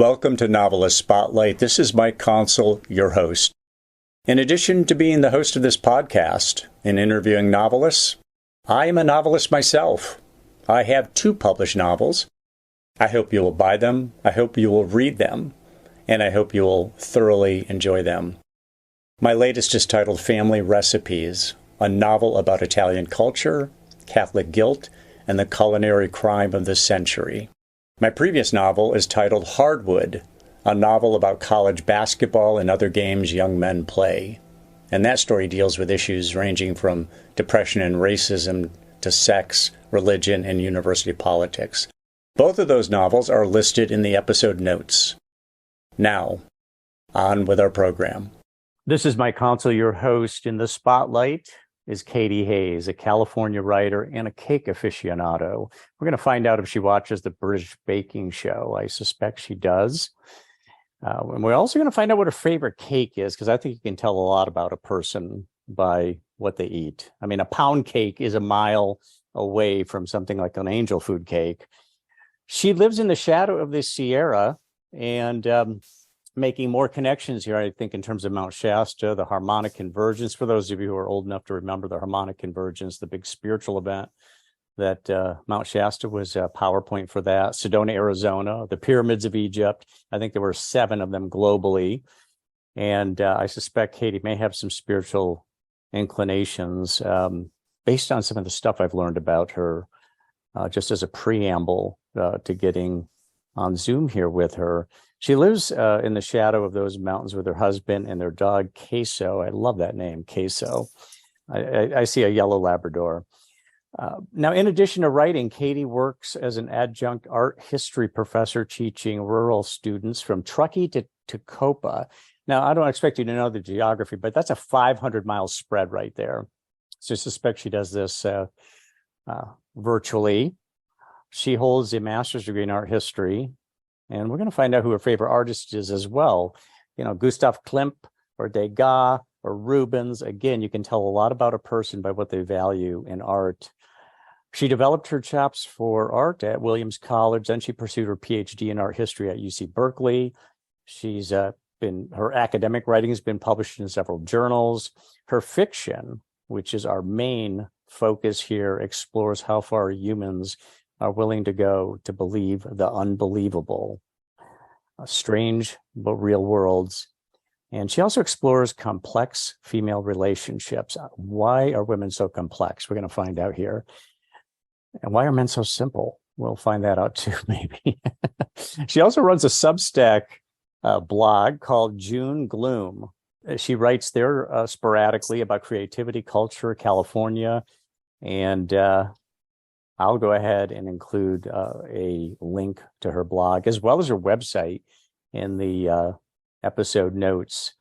Welcome to Novelist Spotlight. This is Mike Consul, your host. In addition to being the host of this podcast and interviewing novelists, I am a novelist myself. I have 2 published novels. I hope you will buy them, I hope you will read them, and I hope you will thoroughly enjoy them. My latest is titled Family Recipes, a novel about Italian culture, Catholic guilt, and the culinary crime of the century. My previous novel is titled Hardwood, a novel about college basketball and other games young men play. And that story deals with issues ranging from depression and racism to sex, religion, and university politics. Both of those novels are listed in the episode notes. Now, on with our program. This is Mike Consul, your host. In the spotlight is Katy Hays, a California writer and a cake aficionado. We're going to find out if she watches the British baking show. I suspect she does. And we're also going to find out what her favorite cake is, because I think you can tell a lot about a person by what they eat. I mean, a pound cake is a mile away from something like an angel food cake. She lives in the shadow of the Sierra and making more connections here, I think, in terms of Mount Shasta, the Harmonic Convergence. For those of you who are old enough to remember the Harmonic Convergence, the big spiritual event that Mount Shasta was a PowerPoint for that. Sedona, Arizona, the pyramids of Egypt. I think there were 7 of them globally. And I suspect Katy may have some spiritual inclinations based on some of the stuff I've learned about her, just as a preamble to getting on Zoom here with her. She lives in the shadow of those mountains with her husband and their dog, Queso. I love that name, Queso. I see a yellow Labrador. Now, in addition to writing, Katy works as an adjunct art history professor teaching rural students from Truckee to Copa. Now, I don't expect you to know the geography, but that's a 500-mile spread right there. So I suspect she does this virtually. She holds a master's degree in art history, and we're going to find out who her favorite artist is as well. You know, Gustav Klimt or Degas or Rubens. Again, you can tell a lot about a person by what they value in art. She developed her chops for art at Williams College. Then she pursued her PhD in art history at UC Berkeley. Her academic writing has been published in several journals. Her fiction, which is our main focus here, explores how far humans are willing to go to believe the unbelievable, strange but real worlds. And she also explores complex female relationships. Why are women so complex? We're going to find out here. And why are men so simple? We'll find that out too, maybe. She also runs a Substack blog called June Gloom. She writes there sporadically about creativity, culture, California. And I'll go ahead and include a link to her blog as well as her website in the episode notes.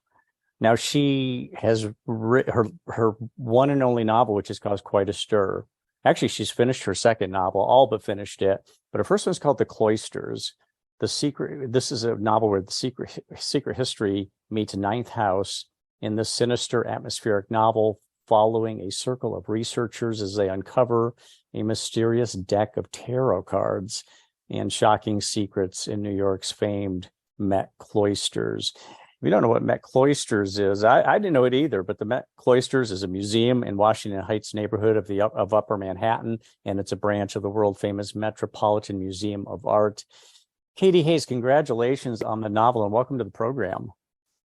Now, she has her one and only novel, which has caused quite a stir. Actually, she's finished her second novel, all but finished it. But her first one's called The Cloisters. This is a novel where the secret history meets Ninth House in this sinister atmospheric novel, following a circle of researchers as they uncover a mysterious deck of tarot cards and shocking secrets in New York's famed Met Cloisters. If you don't know what Met Cloisters is, I didn't know it either, but the Met Cloisters is a museum in Washington Heights neighborhood of Upper Manhattan, and it's a branch of the world-famous Metropolitan Museum of Art. Katy Hays, congratulations on the novel, and welcome to the program.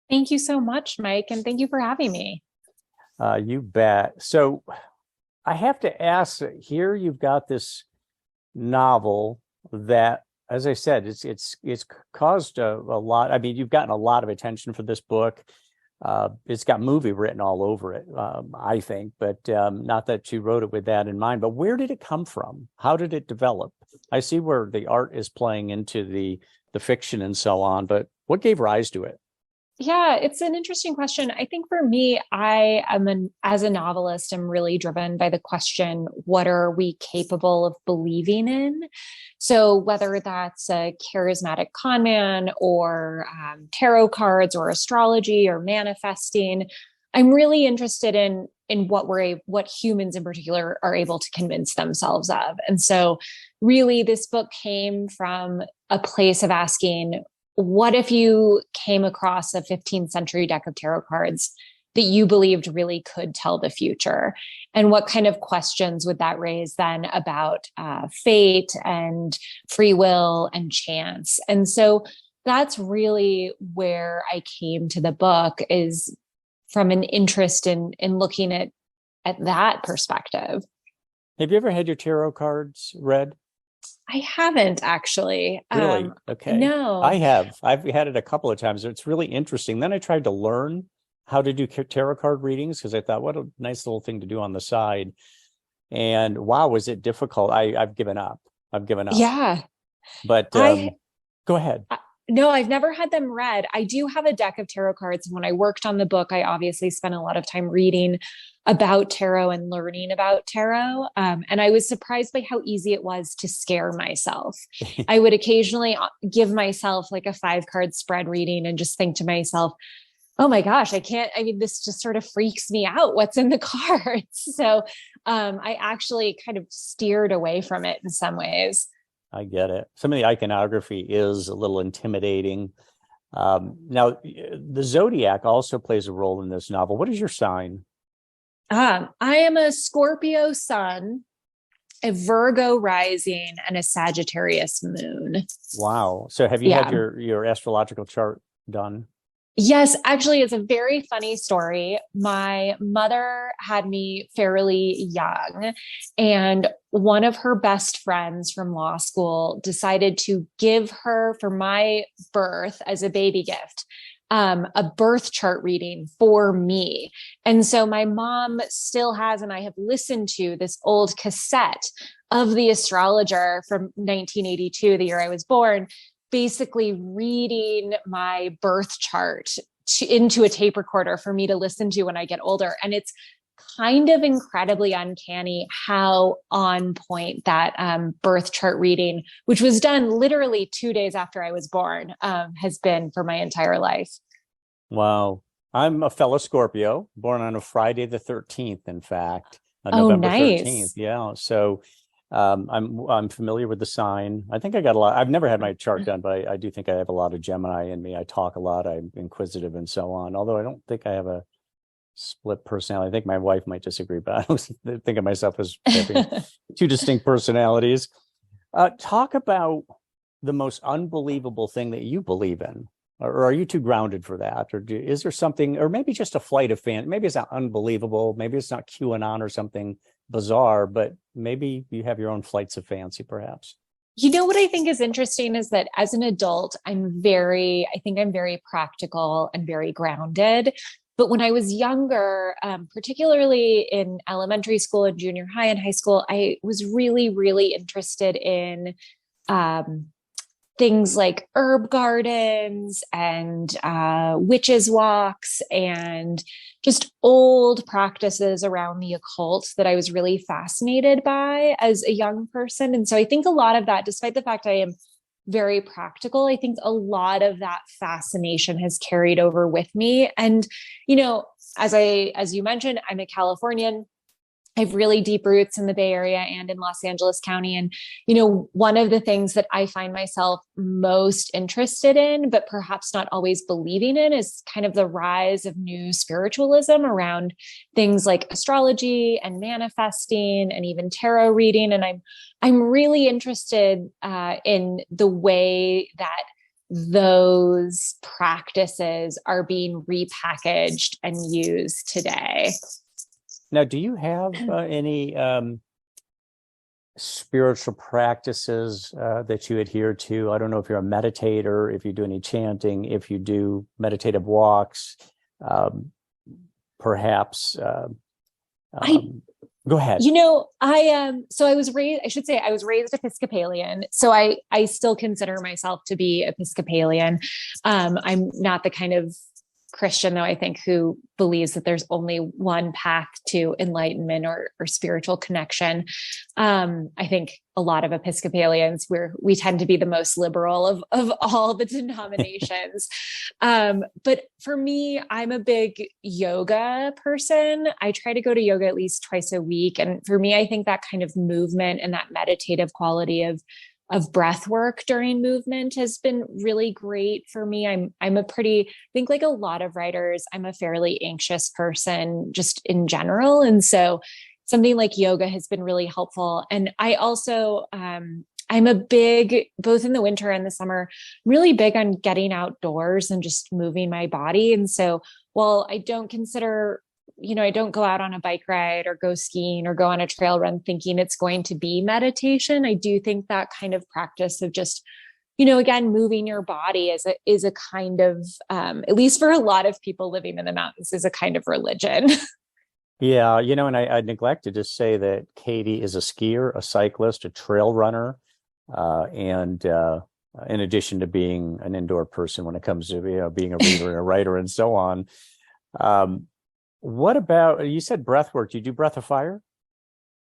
Thank you so much, Mike, and thank you for having me. You bet. So I have to ask, here you've got this novel that, as I said, it's caused a lot. I mean, you've gotten a lot of attention for this book. It's got movie written all over it, I think, but not that you wrote it with that in mind. But where did it come from? How did it develop? I see where the art is playing into the fiction and so on, but what gave rise to it? Yeah, it's an interesting question. I think for me, as a novelist, I'm really driven by the question, what are we capable of believing in? So whether that's a charismatic con man or tarot cards or astrology or manifesting, I'm really interested in what humans in particular are able to convince themselves of. And so really this book came from a place of asking, what if you came across a 15th century deck of tarot cards that you believed really could tell the future? And what kind of questions would that raise then about fate and free will and chance? And so that's really where I came to the book, is from an interest in looking at that perspective. Have you ever had your tarot cards read? I haven't actually. Really? Okay. No. I have. I've had it a couple of times. It's really interesting. Then I tried to learn how to do tarot card readings because I thought, what a nice little thing to do on the side. And wow, was it difficult? I've given up. Yeah. But go ahead. No, I've never had them read. I do have a deck of tarot cards. When I worked on the book, I obviously spent a lot of time reading about tarot and learning about tarot. And I was surprised by how easy it was to scare myself. I would occasionally give myself like a 5-card spread reading and just think to myself, oh my gosh, this just sort of freaks me out. What's in the cards? So I actually kind of steered away from it in some ways. I get it. Some of the iconography is a little intimidating. Now, the Zodiac also plays a role in this novel. What is your sign? I am a Scorpio sun, a Virgo rising, and a Sagittarius moon. Wow. So have you had your astrological chart done? Yes, actually, it's a very funny story. My mother had me fairly young, and one of her best friends from law school decided to give her, for my birth as a baby gift, a birth chart reading for me. And so my mom still has, and I have listened to this old cassette of the astrologer from 1982, the year I was born, basically reading my birth chart into a tape recorder for me to listen to when I get older. And it's kind of incredibly uncanny how on point that birth chart reading, which was done literally 2 days after I was born, has been for my entire life. Wow. I'm a fellow Scorpio, born on a Friday the 13th, in fact, November 13th. Yeah. So I'm familiar with the sign. I think I got a lot. I've never had my chart done, but I do think I have a lot of Gemini in me. I talk a lot. I'm inquisitive and so on. Although I don't think I have a split personality. I think my wife might disagree, but I was thinking of myself as having two distinct personalities. Talk about the most unbelievable thing that you believe in. Or are you too grounded for that? Or is there something, or maybe just a flight of fan? Maybe it's not unbelievable. Maybe it's not QAnon or something bizarre, but maybe you have your own flights of fancy, perhaps. You know what I think is interesting is that as an adult, I think I'm very practical and very grounded. But when I was younger, particularly in elementary school and junior high and high school, I was really, really interested in things like herb gardens and witches' walks and just old practices around the occult that I was really fascinated by as a young person. And so I think a lot of that, despite the fact I am very practical, I think a lot of that fascination has carried over with me. And, you know, as you mentioned, I'm a Californian. I have really deep roots in the Bay Area and in Los Angeles County. And, you know, one of the things that I find myself most interested in, but perhaps not always believing in, is kind of the rise of new spiritualism around things like astrology and manifesting and even tarot reading. And I'm really interested in the way that those practices are being repackaged and used today. Now, do you have any spiritual practices that you adhere to? I don't know if you're a meditator, if you do any chanting, if you do meditative walks, perhaps. Go ahead. You know, I was raised Episcopalian. So I still consider myself to be Episcopalian. I'm not the kind of Christian, though, I think, who believes that there's only one path to enlightenment or spiritual connection. I think a lot of Episcopalians, we tend to be the most liberal of all the denominations. But for me, I'm a big yoga person. I try to go to yoga at least twice a week. And for me, I think that kind of movement and that meditative quality of of breath work during movement has been really great for me. I'm a pretty, I think like a lot of writers, I'm a fairly anxious person just in general. And so something like yoga has been really helpful. And I also, I'm a big, both in the winter and the summer, really big on getting outdoors and just moving my body. And so while I don't consider, I don't go out on a bike ride or go skiing or go on a trail run thinking it's going to be meditation. I do think that kind of practice of just, again, moving your body is a kind of, at least for a lot of people living in the mountains, is a kind of religion. Yeah, and I neglected to say that Katy is a skier, a cyclist, a trail runner, and in addition to being an indoor person when it comes to being a reader and a writer and so on. What about, you said breath work? Do you do breath of fire?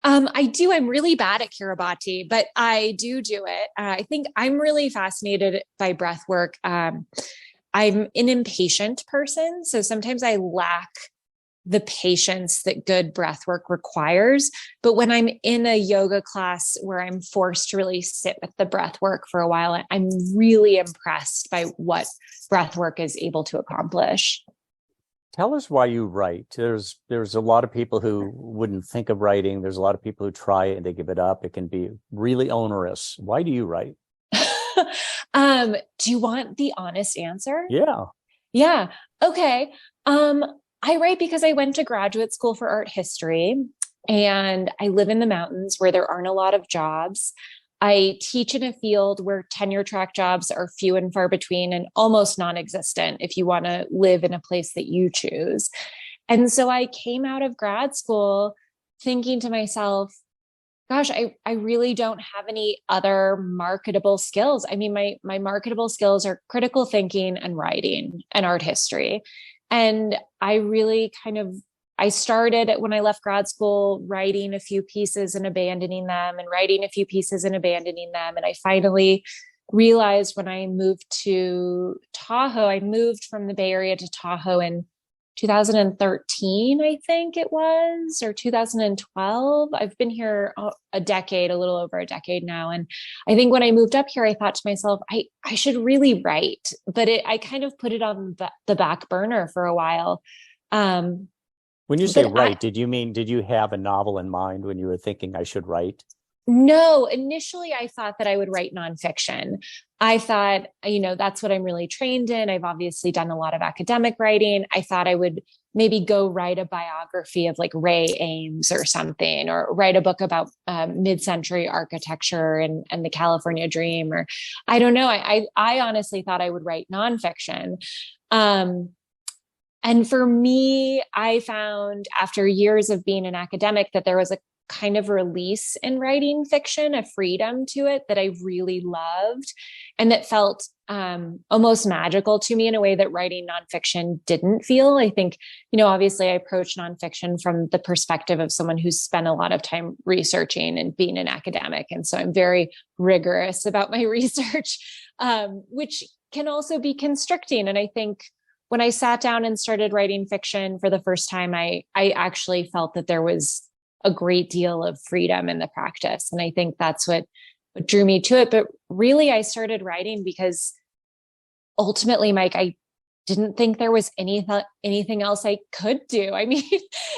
I do. I'm really bad at Kiribati, but I do it. I think I'm really fascinated by breath work. I'm an impatient person, so sometimes I lack the patience that good breath work requires. But when I'm in a yoga class where I'm forced to really sit with the breath work for a while, I'm really impressed by what breath work is able to accomplish. Tell us why you write. There's a lot of people who wouldn't think of writing. There's a lot of people who try it and they give it up. It can be really onerous. Why do you write? Do you want the honest answer? Yeah. Yeah. Okay. I write because I went to graduate school for art history and I live in the mountains where there aren't a lot of jobs. I teach in a field where tenure track jobs are few and far between and almost non-existent if you want to live in a place that you choose. And so I came out of grad school thinking to myself, gosh, I really don't have any other marketable skills. I mean, my marketable skills are critical thinking and writing and art history. And I really I started when I left grad school writing a few pieces and abandoning them and writing a few pieces and abandoning them. And I finally realized when I moved to Tahoe, I moved from the Bay Area to Tahoe in 2013, I think it was, or 2012. I've been here a little over a decade now. And I think when I moved up here, I thought to myself, I should really write, but I kind of put it on the back burner for a while. When you say write, did you have a novel in mind when you were thinking I should write? No, initially I thought that I would write nonfiction. I thought, that's what I'm really trained in. I've obviously done a lot of academic writing. I thought I would maybe go write a biography of like Ray Ames or something, or write a book about mid-century architecture and the California Dream, or I don't know. I honestly thought I would write nonfiction. And for me, I found after years of being an academic that there was a kind of release in writing fiction, a freedom to it that I really loved and that felt almost magical to me in a way that writing nonfiction didn't feel. I think, obviously I approach nonfiction from the perspective of someone who's spent a lot of time researching and being an academic. And so I'm very rigorous about my research, which can also be constricting. And I think when I sat down and started writing fiction for the first time, I actually felt that there was a great deal of freedom in the practice. And I think that's what drew me to it. But really, I started writing because ultimately, Mike, I didn't think there was anything else I could do. I mean,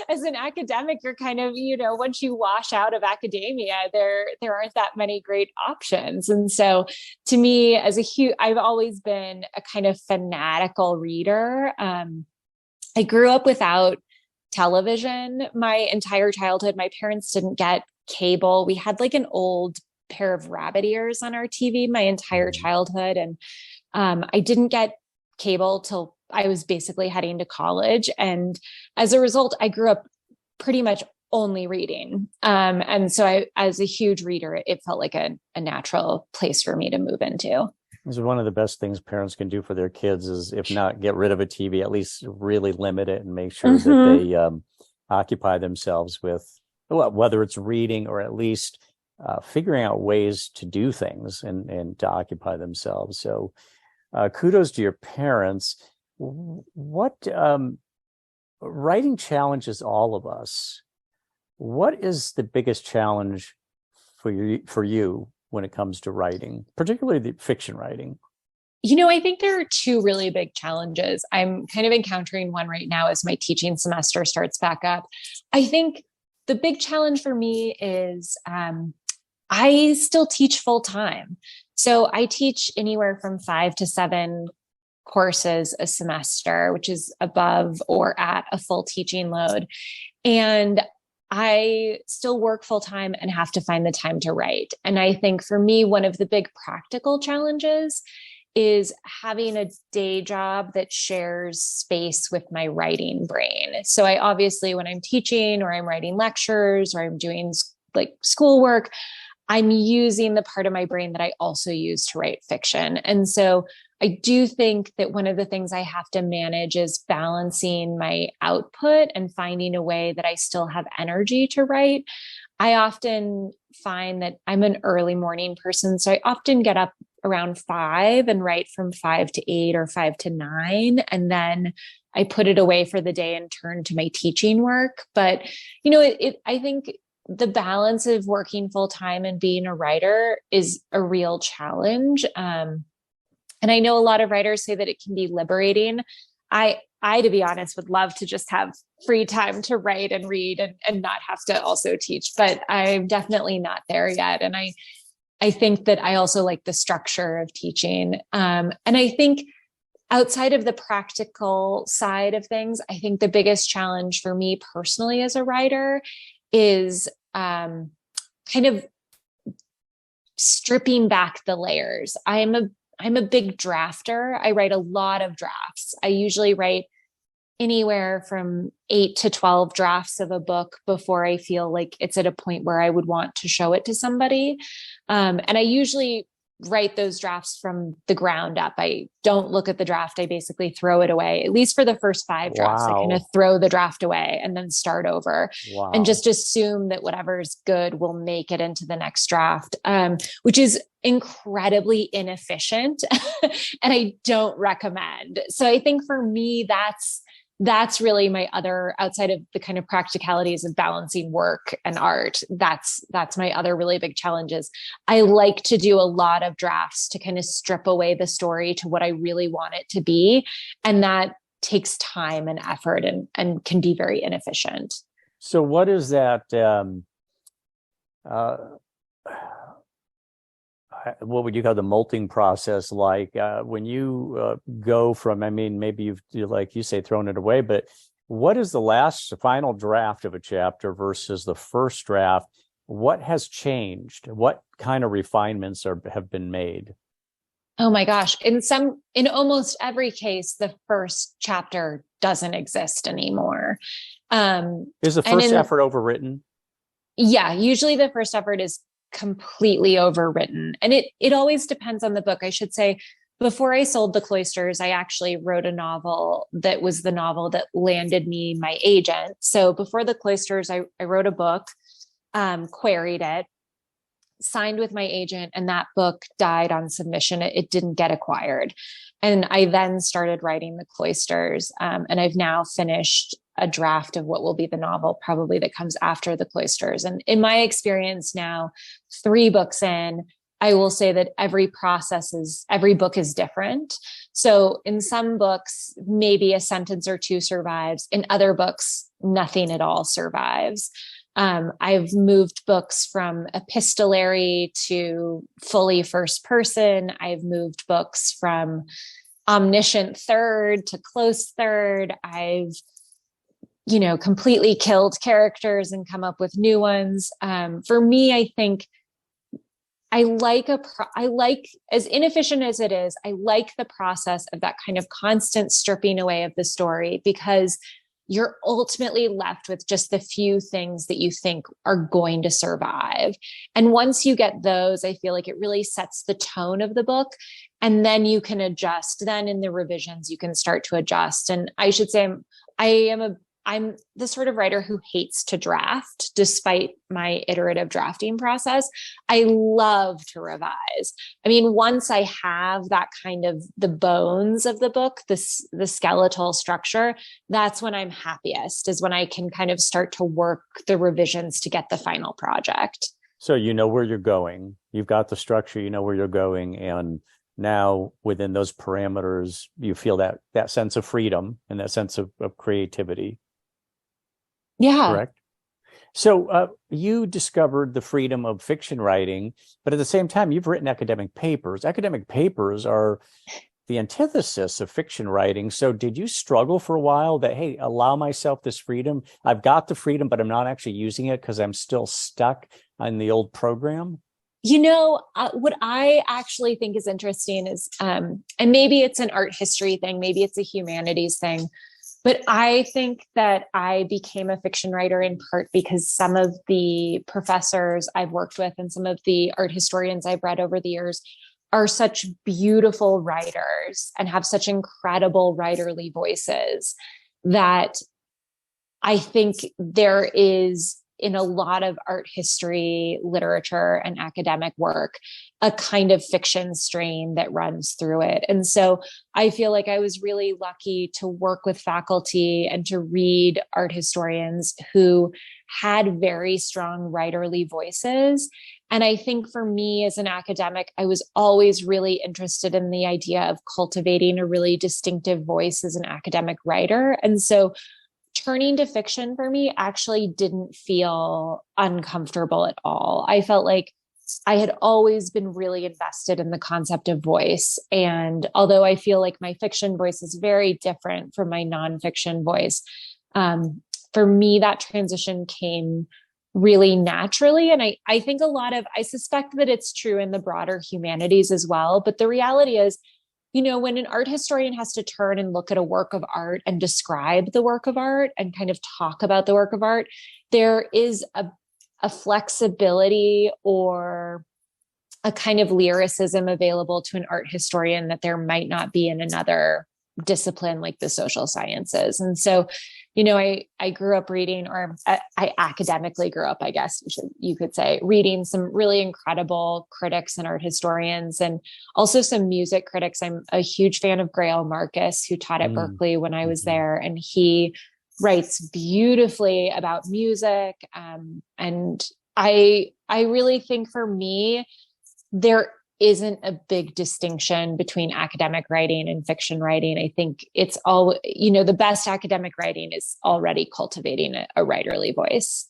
as an academic, you're kind of, once you wash out of academia, there aren't that many great options. And so to me, I've always been a kind of fanatical reader. I grew up without television my entire childhood. My parents didn't get cable. We had like an old pair of rabbit ears on our TV my entire childhood. And I didn't get cable till I was basically heading to college. And as a result, I grew up pretty much only reading. And so as a huge reader, it felt like a natural place for me to move into. This is one of the best things parents can do for their kids is, if not get rid of a TV, at least really limit it and make sure that they occupy themselves with, whether it's reading or at least figuring out ways to do things and to occupy themselves. So kudos to your parents. What writing challenges all of us. What is the biggest challenge for you when it comes to writing, particularly the fiction writing? I think there are two really big challenges. I'm kind of encountering one right now as my teaching semester starts back up. I think the big challenge for me is I still teach full time. So I teach anywhere from 5 to 7 courses a semester, which is above or at a full teaching load. And I still work full time and have to find the time to write. And I think for me, one of the big practical challenges is having a day job that shares space with my writing brain. So I obviously, when I'm teaching or I'm writing lectures or I'm doing like schoolwork, I'm using the part of my brain that I also use to write fiction. And so I do think that one of the things I have to manage is balancing my output and finding a way that I still have energy to write. I often find that I'm an early morning person, so I often get up around 5 and write from 5 to 8 or 5 to 9. And then I put it away for the day and turn to my teaching work. But, I think the balance of working full time and being a writer is a real challenge. And I know a lot of writers say that it can be liberating. I, to be honest, would love to just have free time to write and read and not have to also teach, but I'm definitely not there yet. And I think that I also like the structure of teaching. And I think outside of the practical side of things, I think the biggest challenge for me personally as a writer is kind of stripping back the layers. I'm a big drafter. I write a lot of drafts. I usually write anywhere from 8 to 12 drafts of a book before I feel like it's at a point where I would want to show it to somebody. And I usually write those drafts from the ground up. I don't look at the draft. I basically throw it away, at least for the first 5 drafts. Wow. I kind of throw the draft away and then start over. Wow. And just assume that whatever's good will make it into the next draft, which is incredibly inefficient and I don't recommend. So I think for me, that's really my other, outside of the kind of practicalities of balancing work and art, that's my other really big challenges. I like to do a lot of drafts to kind of strip away the story to what I really want it to be. And that takes time and effort and can be very inefficient. So what is that, what would you call the molting process like when you go from, maybe you've, like you say, thrown it away, but what is the final draft of a chapter versus the first draft? What has changed? What kind of refinements have been made? Oh my gosh. In almost every case, the first chapter doesn't exist anymore. Is the first effort overwritten? Yeah, usually the first effort is completely overwritten. And it always depends on the book. I should say, before I sold The Cloisters, I actually wrote a novel that was the novel that landed me my agent. So before The Cloisters, I wrote a book, queried it, signed with my agent, and that book died on submission. It didn't get acquired. And I then started writing The Cloisters. And I've now finished a draft of what will be the novel probably that comes after The Cloisters. And in my experience now, 3 books in, I will say that every book is different. So in some books, maybe a sentence or 2 survives. In other books, nothing at all survives. I've moved books from epistolary to fully first person. I've moved books from omniscient third to close third. I've completely killed characters and come up with new ones. For me, I think I like as inefficient as it is, I like the process of that kind of constant stripping away of the story, because you're ultimately left with just the few things that you think are going to survive. And once you get those, I feel like it really sets the tone of the book. And then you can adjust. Then in the revisions, you can start to adjust. And I should say, I'm the sort of writer who hates to draft, despite my iterative drafting process. I love to revise. Once I have that kind of the bones of the book, the skeletal structure, that's when I'm happiest, is when I can kind of start to work the revisions to get the final project. So you know where you're going. You've got the structure, you know where you're going. And now within those parameters, you feel that sense of freedom and that sense of creativity. Yeah. Correct? So you discovered the freedom of fiction writing, but at the same time, you've written academic papers. Academic papers are the antithesis of fiction writing. So did you struggle for a while that, hey, allow myself this freedom? I've got the freedom, but I'm not actually using it because I'm still stuck in the old program? What I actually think is interesting is, and maybe it's an art history thing, maybe it's a humanities thing, but I think that I became a fiction writer in part because some of the professors I've worked with and some of the art historians I've read over the years are such beautiful writers and have such incredible writerly voices that I think there is, in a lot of art history, literature, and academic work, a kind of fiction strain that runs through it. And so I feel like I was really lucky to work with faculty and to read art historians who had very strong writerly voices. And I think for me as an academic, I was always really interested in the idea of cultivating a really distinctive voice as an academic writer. And so turning to fiction for me actually didn't feel uncomfortable at all. I felt like I had always been really invested in the concept of voice. And although I feel like my fiction voice is very different from my nonfiction voice, for me, that transition came really naturally. And I think I suspect that it's true in the broader humanities as well. But the reality is, when an art historian has to turn and look at a work of art and describe the work of art and kind of talk about the work of art, there is a flexibility or a kind of lyricism available to an art historian that there might not be in another discipline like the social sciences. And so, I grew up reading, or I academically grew up, I guess you could say, reading some really incredible critics and art historians, and also some music critics. I'm a huge fan of Grail Marcus, who taught at Berkeley when I was there, and he writes beautifully about music. And I really think for me, there isn't a big distinction between academic writing and fiction writing. I think it's all, the best academic writing is already cultivating a writerly voice.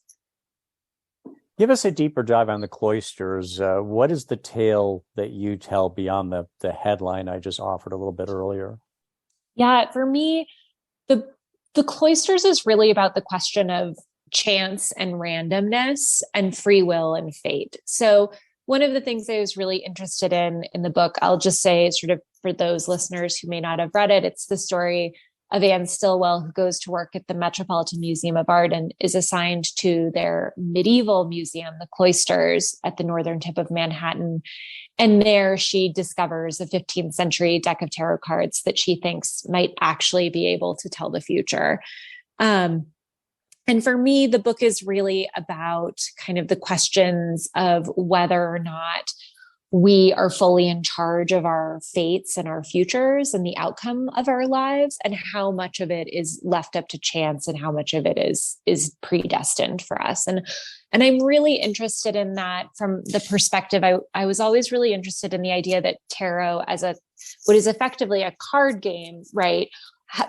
Give us a deeper dive on the Cloisters. What is the tale that you tell beyond the headline I just offered a little bit earlier? Yeah, for me, the Cloisters is really about the question of chance and randomness and free will and fate. So one of the things I was really interested in the book, I'll just say, sort of for those listeners who may not have read it, it's the story of Anne Stillwell, who goes to work at the Metropolitan Museum of Art and is assigned to their medieval museum, the Cloisters, at the northern tip of Manhattan. And there she discovers a 15th century deck of tarot cards that she thinks might actually be able to tell the future. And for me, the book is really about kind of the questions of whether or not we are fully in charge of our fates and our futures and the outcome of our lives, and how much of it is left up to chance and how much of it is predestined for us. And I'm really interested in that from the perspective. I was always really interested in the idea that tarot, as what is effectively a card game, right,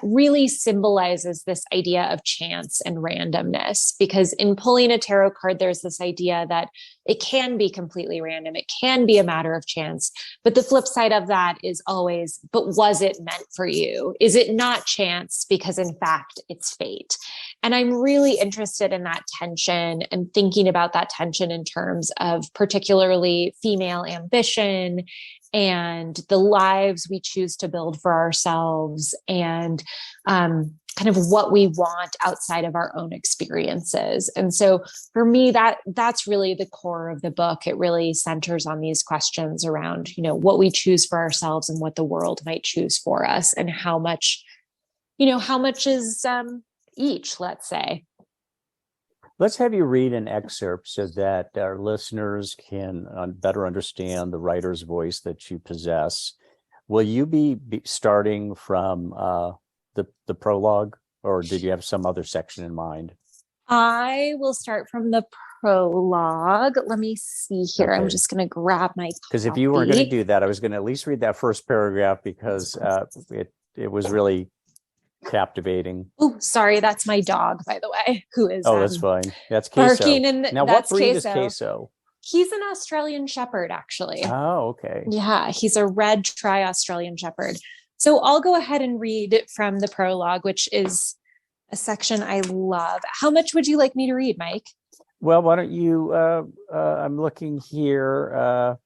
really symbolizes this idea of chance and randomness, because in pulling a tarot card, there's this idea that it can be completely random. It can be a matter of chance. But the flip side of that is always, but was it meant for you? Is it not chance because in fact it's fate? And I'm really interested in that tension and thinking about that tension in terms of particularly female ambition and the lives we choose to build for ourselves, and kind of what we want outside of our own experiences. And so for me, that's really the core of the book. It really centers on these questions around, what we choose for ourselves and what the world might choose for us, and how much is each, let's say. Let's have you read an excerpt so that our listeners can better understand the writer's voice that you possess. Will you be starting from the prologue, or did you have some other section in mind? I will start from the prologue. Let me see here. Okay. I'm just going to grab my Because if you were going to do that, I was going to at least read that first paragraph because it was really captivating. Oh, sorry, that's my dog, by the way, who is that's fine. That's queso. barking. And now, what breed is queso? He's an Australian Shepherd, actually. Oh, okay. Yeah, he's a red tri-Australian Shepherd. So I'll go ahead and read from the prologue, which is a section I love. How much would you like me to read, Mike? Well, why don't you, I'm looking here.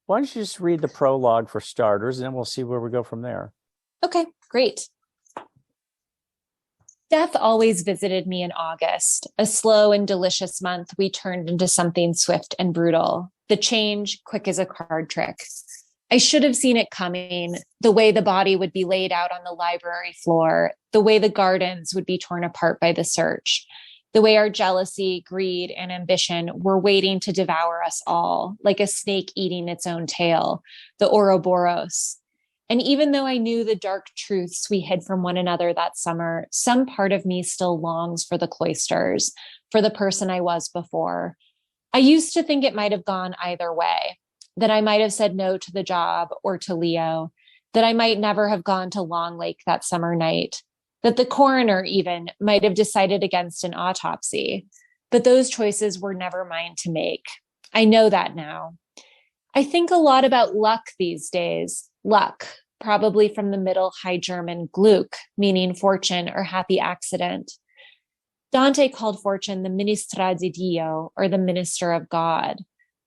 Why don't you just read the prologue for starters, and then we'll see where we go from there. Okay, great. Death always visited me in August. A slow and delicious month, we turned into something swift and brutal. The change, quick as a card trick. I should have seen it coming, the way the body would be laid out on the library floor, the way the gardens would be torn apart by the search, the way our jealousy, greed, and ambition were waiting to devour us all, like a snake eating its own tail, the Ouroboros. And even though I knew the dark truths we hid from one another that summer, some part of me still longs for the Cloisters, for the person I was before. I used to think it might have gone either way, that I might have said no to the job or to Leo, that I might never have gone to Long Lake that summer night, that the coroner even might have decided against an autopsy. But those choices were never mine to make. I know that now. I think a lot about luck these days. Luck, probably from the Middle High German Glück, meaning fortune or happy accident. Dante called fortune the ministra di Dio, or the minister of God.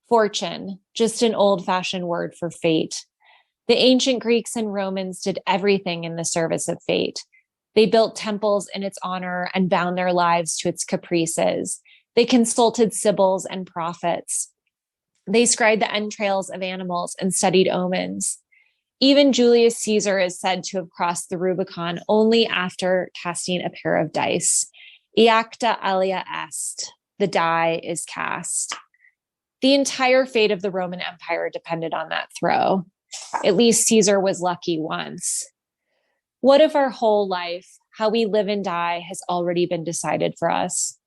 Fortune, just an old-fashioned word for fate. The ancient Greeks and Romans did everything in the service of fate. They built temples in its honor and bound their lives to its caprices. They consulted sibyls and prophets. They scribed the entrails of animals and studied omens. Even Julius Caesar is said to have crossed the Rubicon only after casting a pair of dice. Iacta alia est. The die is cast. The entire fate of the Roman Empire depended on that throw. At least Caesar was lucky once. What if our whole life, how we live and die, has already been decided for us?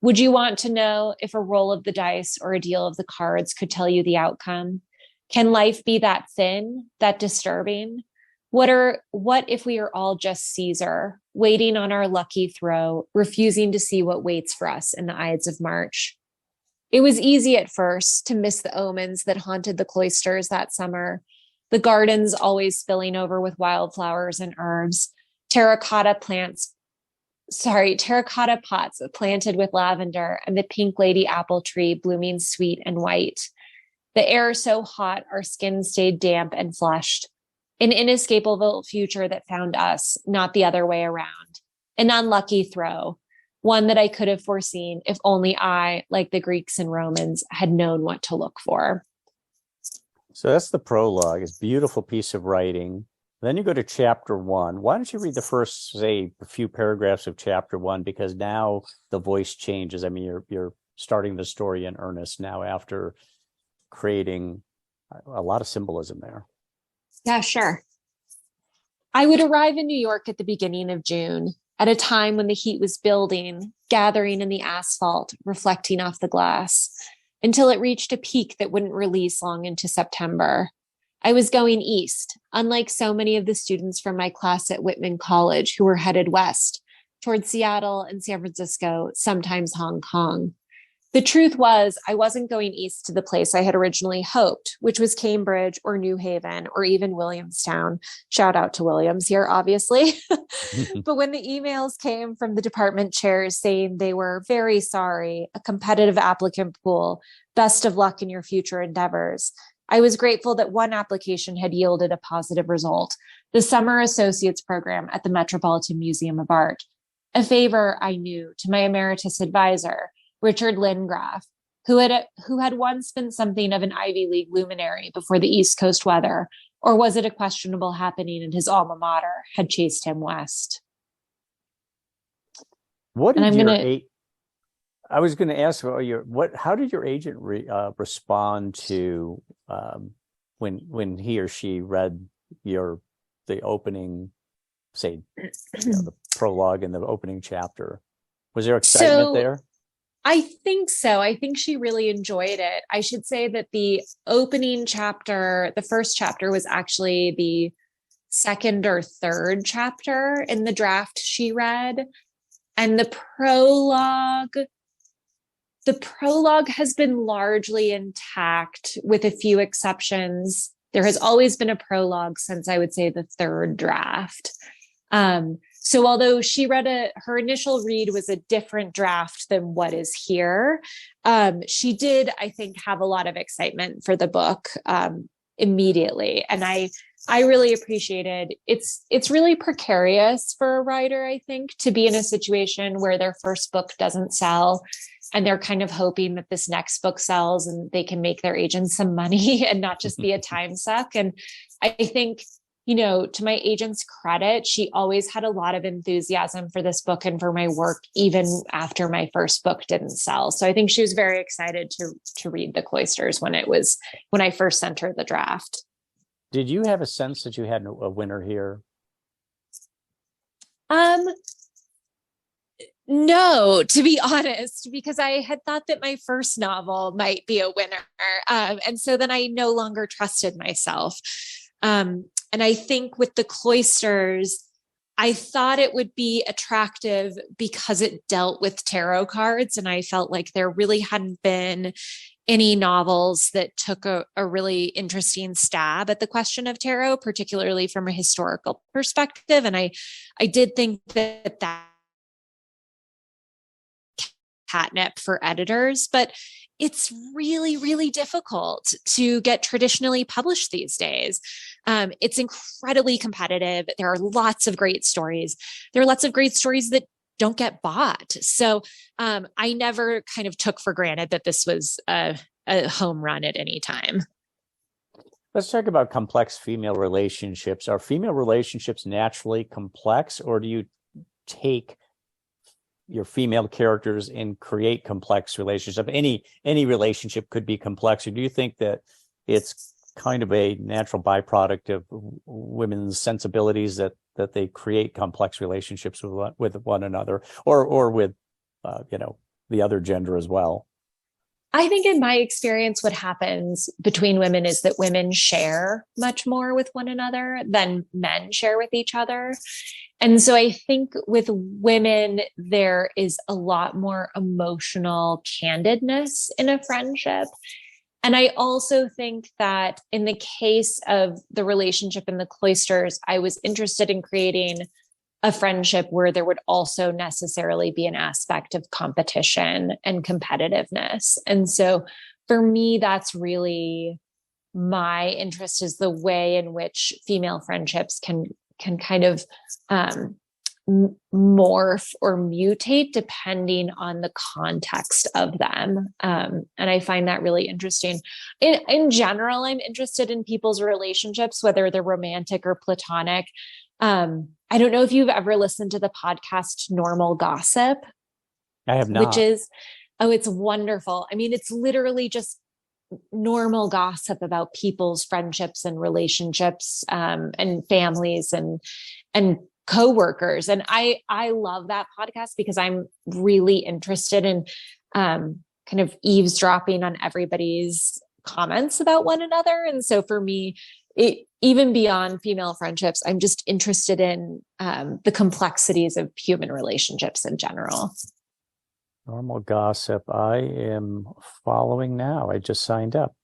Would you want to know if a roll of the dice or a deal of the cards could tell you the outcome? Can life be that thin, that disturbing? What if we are all just Caesar, waiting on our lucky throw, refusing to see what waits for us in the Ides of March? It was easy at first to miss the omens that haunted the cloisters that summer, the gardens always spilling over with wildflowers and herbs, terracotta pots planted with lavender, and the pink lady apple tree blooming sweet and white. The air so hot, our skin stayed damp and flushed. An inescapable future that found us, not the other way around. An unlucky throw, one that I could have foreseen if only I, like the Greeks and Romans, had known what to look for. So that's the prologue. It's a beautiful piece of writing. Then you go to chapter 1. Why don't you read the first, say, a few paragraphs of chapter 1? Because now the voice changes. I mean, you're starting the story in earnest now after creating a lot of symbolism there. Yeah, sure. I would arrive in New York at the beginning of June, at a time when the heat was building, gathering in the asphalt, reflecting off the glass, until it reached a peak that wouldn't release long into September. I was going east, unlike so many of the students from my class at Whitman College who were headed west, towards Seattle and San Francisco, sometimes Hong Kong. The truth was, I wasn't going east to the place I had originally hoped, which was Cambridge or New Haven or even Williamstown. Shout out to Williams here, obviously. But when the emails came from the department chairs saying they were very sorry, a competitive applicant pool, best of luck in your future endeavors, I was grateful that one application had yielded a positive result, the Summer Associates Program at the Metropolitan Museum of Art, a favor I knew to my emeritus advisor, Richard Lindgraf, who had once been something of an Ivy League luminary before the East Coast weather, or was it a questionable happening in his alma mater, had chased him west. I was going to ask how did your agent respond to when he or she read the opening, say, the prologue and the opening chapter? Was there excitement there? I think so. I think she really enjoyed it. I should say that the opening chapter, the first chapter was actually the second or third chapter in the draft she read. And the prologue has been largely intact with a few exceptions. There has always been a prologue since I would say the third draft. So although she read her initial read was a different draft than what is here, she did, I think, have a lot of excitement for the book immediately. And I really appreciated it's really precarious for a writer, I think, to be in a situation where their first book doesn't sell and they're kind of hoping that this next book sells and they can make their agents some money and not just be a time suck. And I think, to my agent's credit, she always had a lot of enthusiasm for this book and for my work, even after my first book didn't sell. So I think she was very excited to read The Cloisters when I first sent her the draft. Did you have a sense that you had a winner here? No, to be honest, because I had thought that my first novel might be a winner. And so then I no longer trusted myself. And I think with The Cloisters, I thought it would be attractive because it dealt with tarot cards. And I felt like there really hadn't been any novels that took a really interesting stab at the question of tarot, particularly from a historical perspective. And I did think that catnip for editors, but it's really, really difficult to get traditionally published these days. It's incredibly competitive. There are lots of great stories. There are lots of great stories that don't get bought. So I never kind of took for granted that this was a home run at any time. Let's talk about complex female relationships. Are female relationships naturally complex, or do you take your female characters and create complex relationships? Any relationship could be complex, or do you think that it's kind of a natural byproduct of women's sensibilities that they create complex relationships with one another, or with the other gender as well? I think in my experience, what happens between women is that women share much more with one another than men share with each other. And so I think with women, there is a lot more emotional candidness in a friendship. And I also think that in the case of the relationship in The Cloisters, I was interested in creating a friendship where there would also necessarily be an aspect of competition and competitiveness. And so for me, that's really my interest, is the way in which female friendships can kind of morph or mutate depending on the context of them. And I find that really interesting. In general, I'm interested in people's relationships, whether they're romantic or platonic. I don't know if you've ever listened to the podcast Normal Gossip. I have not. It's wonderful. I mean, it's literally just normal gossip about people's friendships and relationships, and families and coworkers. And I love that podcast because I'm really interested in kind of eavesdropping on everybody's comments about one another. And so for me, even beyond female friendships, I'm just interested in the complexities of human relationships in general. Normal Gossip. I am following now. I just signed up.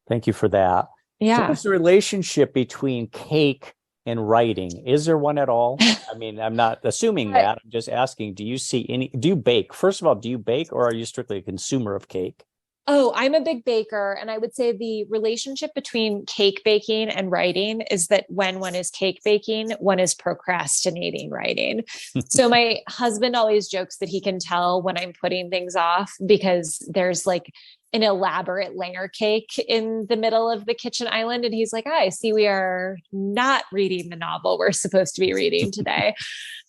Thank you for that. Yeah. So what's the relationship between cake and writing? Is there one at all? I mean, I'm not assuming that. I'm just asking, do you bake? First of all, do you bake, or are you strictly a consumer of cake? Oh, I'm a big baker. And I would say the relationship between cake baking and writing is that when one is cake baking, one is procrastinating writing. So my husband always jokes that he can tell when I'm putting things off because there's like an elaborate layer cake in the middle of the kitchen island. And he's like, I see we are not reading the novel we're supposed to be reading today.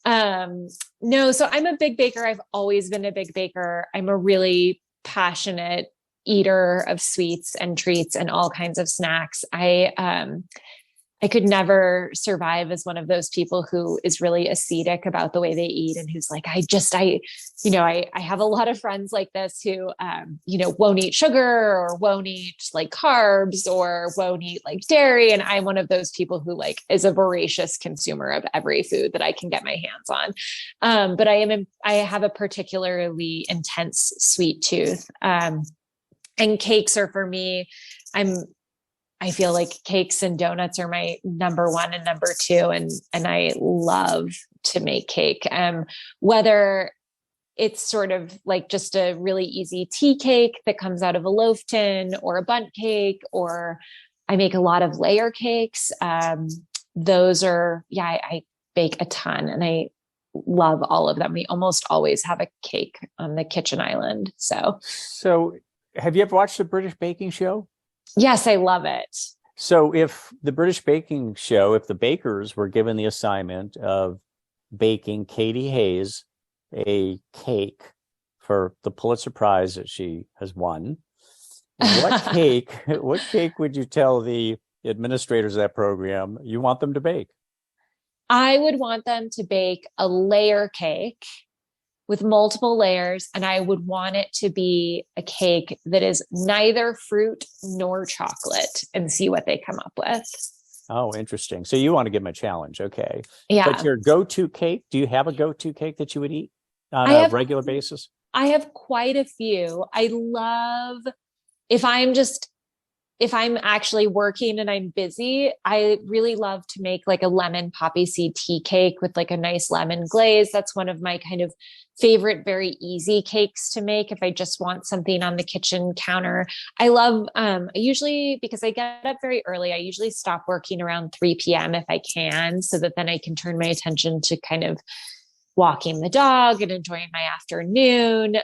No, so I'm a big baker. I've always been a big baker. I'm a really passionate eater of sweets and treats and all kinds of snacks. I I could never survive as one of those people who is really ascetic about the way they eat and who's like, I have a lot of friends like this who, won't eat sugar or won't eat like carbs or won't eat like dairy. And I'm one of those people who like is a voracious consumer of every food that I can get my hands on. But I have a particularly intense sweet tooth. And cakes are for me, I feel like cakes and donuts are my number one and number two. And I love to make cake. Whether it's sort of like just a really easy tea cake that comes out of a loaf tin or a bundt cake, or I make a lot of layer cakes. Those are, I bake a ton and I love all of them. We almost always have a cake on the kitchen island. So have you ever watched the British Baking Show? Yes, I love it. So if the British Baking Show, if the bakers were given the assignment of baking Katy Hays a cake for the Pulitzer Prize that she has won, what cake would you tell the administrators of that program you want them to bake? I would want them to bake a layer cake with multiple layers, and I would want it to be a cake that is neither fruit nor chocolate, and see what they come up with. Oh, interesting. So you want to give them a challenge. Okay. Yeah. But your go-to cake, do you have a go-to cake that you would eat on a regular basis? I have quite a few. I love, if I'm actually working and I'm busy, I really love to make like a lemon poppy seed tea cake with like a nice lemon glaze. That's one of my kind of favorite, very easy cakes to make if I just want something on the kitchen counter. I love, usually, because I get up very early, I usually stop working around 3 p.m. if I can, so that then I can turn my attention to kind of walking the dog and enjoying my afternoon.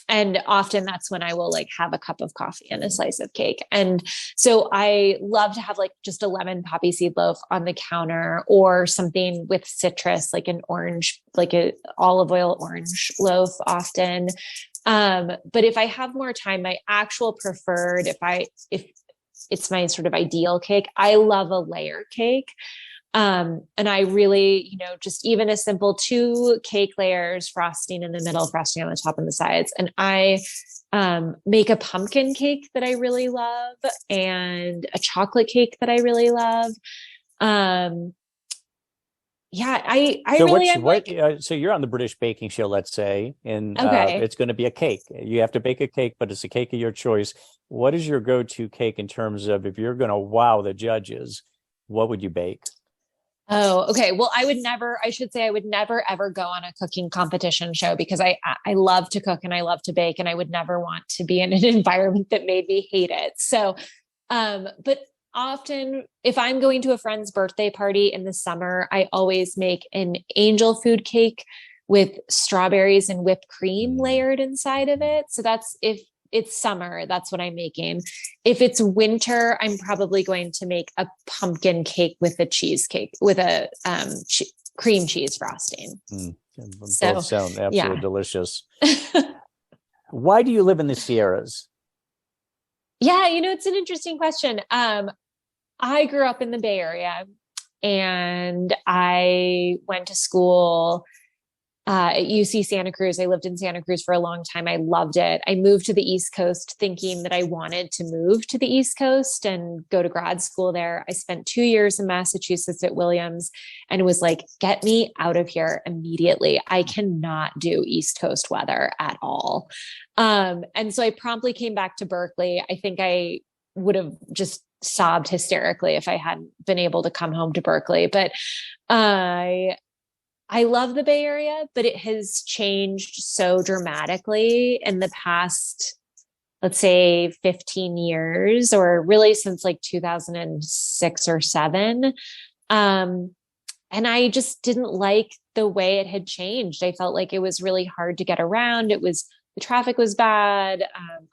And often that's when I will like have a cup of coffee and a slice of cake. And so I love to have like just a lemon poppy seed loaf on the counter, or something with citrus, like an orange, like a olive oil orange loaf often. But if I have more time, my actual preferred, if it's my sort of ideal cake, I love a layer cake. And I really, just even a simple 2 cake layers, frosting in the middle, frosting on the top and the sides. And I make a pumpkin cake that I really love, and a chocolate cake that I really love. So you're on the British Baking Show, let's say, and okay. It's going to be a cake. You have to bake a cake, but it's a cake of your choice. What is your go-to cake in terms of, if you're going to wow the judges, what would you bake? Oh, okay. Well, I would never ever go on a cooking competition show, because I love to cook and I love to bake, and I would never want to be in an environment that made me hate it. So, but often if I'm going to a friend's birthday party in the summer, I always make an angel food cake with strawberries and whipped cream layered inside of it. So that's, if it's summer, that's what I'm making. If it's winter, I'm probably going to make a pumpkin cake with a cheesecake with a cream cheese frosting. Both sound absolutely delicious. Why do you live in the Sierras? Yeah, it's an interesting question. I grew up in the Bay Area, and I went to school at UC Santa Cruz. I lived in Santa Cruz for a long time. I loved it. I moved to the East Coast thinking that I wanted to move to the East Coast and go to grad school there. I spent 2 years in Massachusetts at Williams, and was like, get me out of here immediately. I cannot do East Coast weather at all. And so I promptly came back to Berkeley. I think I would have just sobbed hysterically if I hadn't been able to come home to Berkeley. But I love the Bay Area, but it has changed so dramatically in the past, let's say 15 years, or really since like 2006 or 7. And I just didn't like the way it had changed. I felt like it was really hard to get around. The traffic was bad.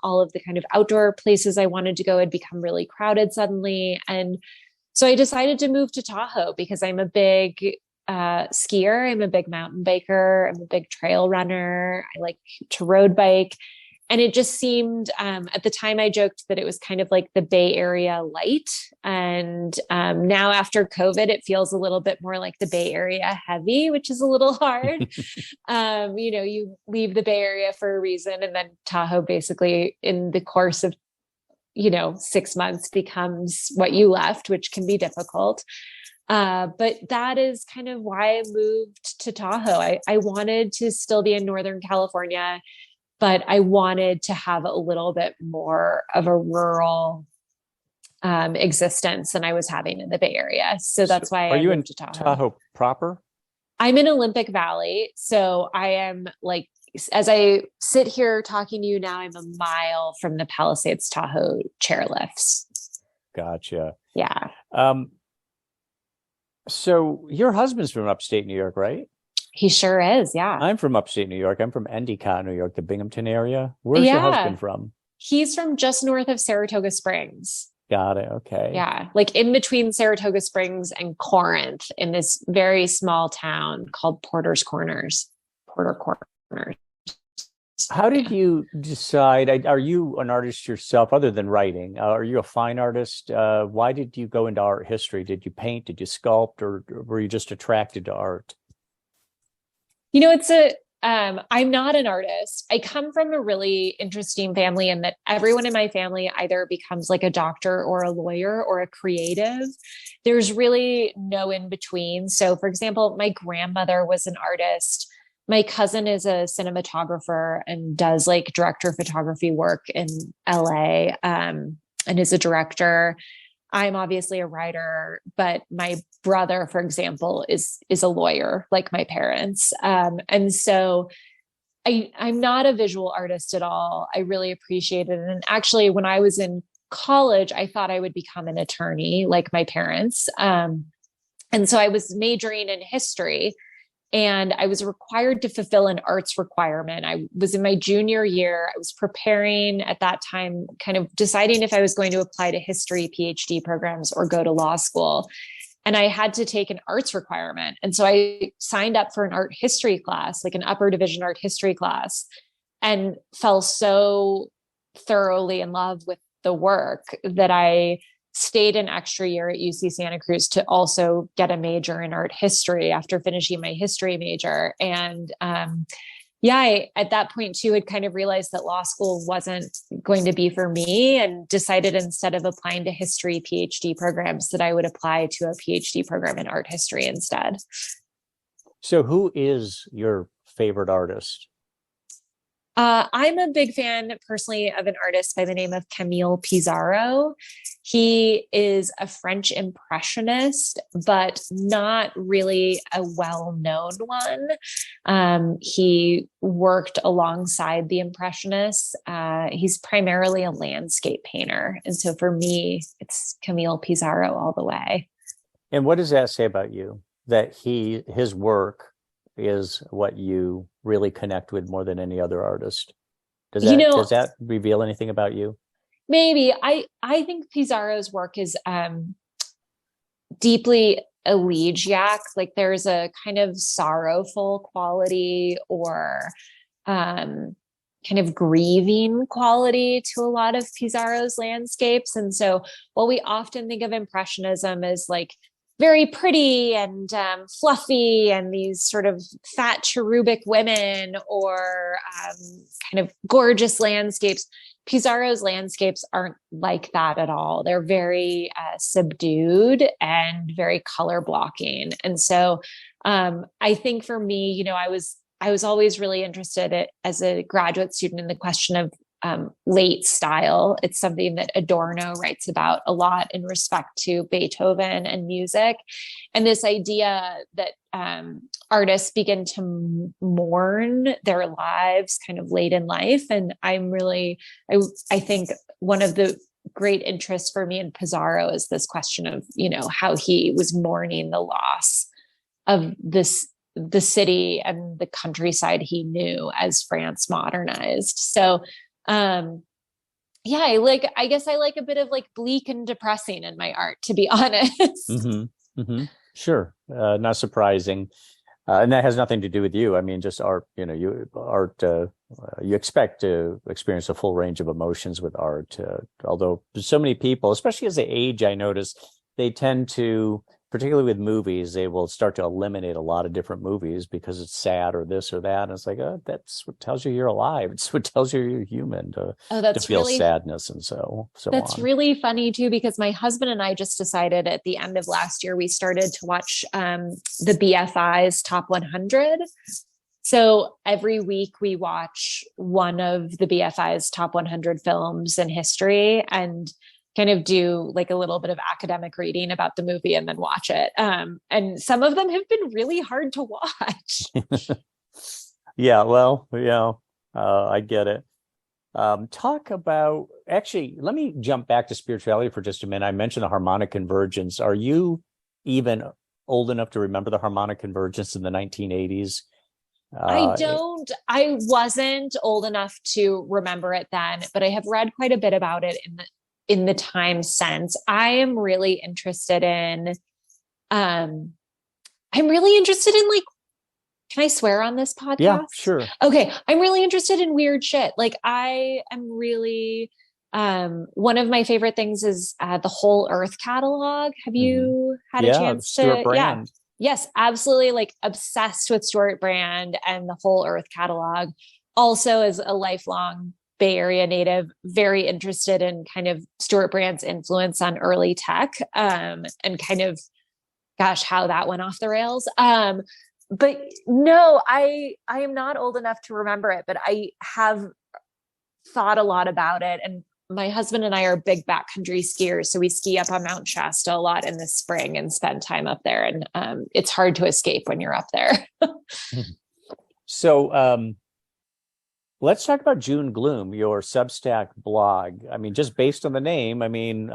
All of the kind of outdoor places I wanted to go had become really crowded suddenly. And so I decided to move to Tahoe, because I'm a big skier. I'm a big mountain biker. I'm a big trail runner. I like to road bike. And it just seemed, at the time I joked that it was kind of like the Bay Area light. And now after COVID, it feels a little bit more like the Bay Area heavy, which is a little hard. You leave the Bay Area for a reason, and then Tahoe basically in the course of 6 months becomes what you left, which can be difficult. But that is kind of why I moved to Tahoe. I wanted to still be in Northern California, but I wanted to have a little bit more of a rural existence than I was having in the Bay Area. So that's why I moved in to Tahoe proper? I'm in Olympic Valley. So I am like, as I sit here talking to you now, I'm a mile from the Palisades Tahoe chairlifts. Gotcha. Yeah. So your husband's from upstate New York, right? He sure is. Yeah. I'm from upstate New York. I'm from Endicott, New York, the Binghamton area. Where's your husband from? He's from just north of Saratoga Springs. Got it. Okay. Yeah. Like in between Saratoga Springs and Corinth in this very small town called Porter Corners. How did you decide? Are you an artist yourself other than writing? Are you a fine artist? Why did you go into art history? Did you paint? Did you sculpt? Or were you just attracted to art? I'm not an artist. I come from a really interesting family in that everyone in my family either becomes like a doctor or a lawyer or a creative. There's really no in between. So for example, my grandmother was an artist. My cousin is a cinematographer and does like director of photography work in LA, and is a director. I'm obviously a writer, but my brother, for example, is a lawyer like my parents. And so I'm not a visual artist at all. I really appreciate it. And actually, when I was in college, I thought I would become an attorney like my parents. And so I was majoring in history. And I was required to fulfill an arts requirement. I was in my junior year. I was preparing at that time, kind of deciding if I was going to apply to history PhD programs or go to law school. And I had to take an arts requirement. And so I signed up for an art history class, like an upper division art history class, and fell so thoroughly in love with the work that I stayed an extra year at UC Santa Cruz to also get a major in art history after finishing my history major. And I, at that point too, had kind of realized that law school wasn't going to be for me, and decided instead of applying to history PhD programs that I would apply to a PhD program in art history instead. So who is your favorite artist? I'm a big fan personally of an artist by the name of Camille Pissarro. He is a French impressionist, but not really a well-known one. He worked alongside the impressionists. He's primarily a landscape painter. And so for me, it's Camille Pissarro all the way. And what does that say about you? That his work is what you really connect with more than any other artist? Does that reveal anything about you? Maybe. I think Pissarro's work is deeply elegiac. Like there's a kind of sorrowful quality or kind of grieving quality to a lot of Pissarro's landscapes. And so while we often think of Impressionism as like very pretty and fluffy and these sort of fat cherubic women or kind of gorgeous landscapes, Pissarro's landscapes aren't like that at all. They're very subdued and very color blocking. And so I think for me, I was always really interested as a graduate student in the question of late style. It's something that Adorno writes about a lot in respect to Beethoven and music. And this idea that artists begin to mourn their lives kind of late in life. And I think one of the great interests for me in Pissarro is this question of, how he was mourning the loss of the city and the countryside he knew as France modernized. So I guess I like a bit of like bleak and depressing in my art, to be honest. Mm-hmm. Mm-hmm. Sure. Not surprising. And that has nothing to do with you. I mean, just art, you expect to experience a full range of emotions with art. Although so many people, especially as they age, I notice they tend to, particularly with movies, they will start to eliminate a lot of different movies because it's sad or this or that. And it's like, oh, that's what tells you you're alive. It's what tells you you're human to feel really sadness and so that's on. really funny too, because my husband and I just decided at the end of last year, we started to watch the BFI's Top 100. So every week we watch one of the BFI's Top 100 films in history and kind of do like a little bit of academic reading about the movie and then watch it. And some of them have been really hard to watch. Yeah, well, I get it. Talk about, actually, let me jump back to spirituality for just a minute. I mentioned the harmonic convergence. Are you even old enough to remember the harmonic convergence in the 1980s? I wasn't old enough to remember it then, but I have read quite a bit about it in the time since. I am really interested in, like, can I swear on this podcast? Yeah, sure. Okay. I'm really interested in weird shit. Like I am really, one of my favorite things is the Whole Earth catalog. Have you had a chance Stuart to? Brand. Yeah. Yes, absolutely. Like obsessed with Stuart Brand and the Whole Earth catalog. Also, as a lifelong Bay Area native, very interested in kind of Stuart Brand's influence on early tech, and kind of, gosh, how that went off the rails. But no, I am not old enough to remember it, but I have thought a lot about it. And my husband and I are big backcountry skiers. So we ski up on Mount Shasta a lot in the spring and spend time up there. And it's hard to escape when you're up there. So let's talk about June Gloom, your Substack blog. I mean, just based on the name, I mean,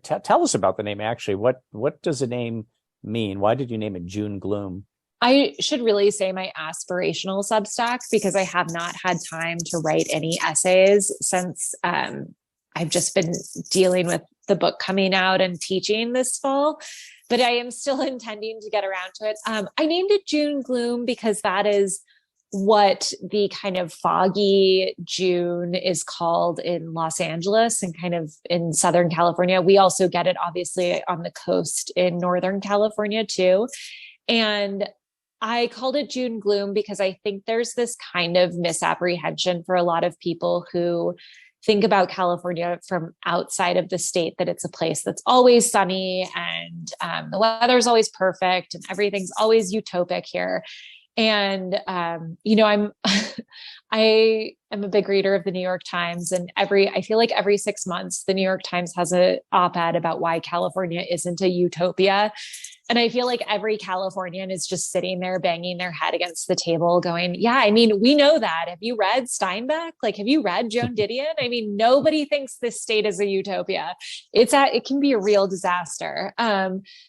tell us about the name, actually. What does the name mean? Why did you name it June Gloom? I should really say my aspirational Substack, because I have not had time to write any essays since I've just been dealing with the book coming out and teaching this fall. But I am still intending to get around to it. I named it June Gloom because that is what the kind of foggy June is called in Los Angeles and kind of in Southern California. We also get it obviously on the coast in Northern California too. And I called it June Gloom because I think there's this kind of misapprehension for a lot of people who think about California from outside of the state, that it's a place that's always sunny and the weather's always perfect and everything's always utopic here. And, I am a big reader of the New York Times, and I feel like every 6 months, the New York Times has an op-ed about why California isn't a utopia. And I feel like every Californian is just sitting there banging their head against the table going, yeah, I mean, we know that. Have you read Steinbeck? Like, have you read Joan Didion? I mean, nobody thinks this state is a utopia. It can be a real disaster.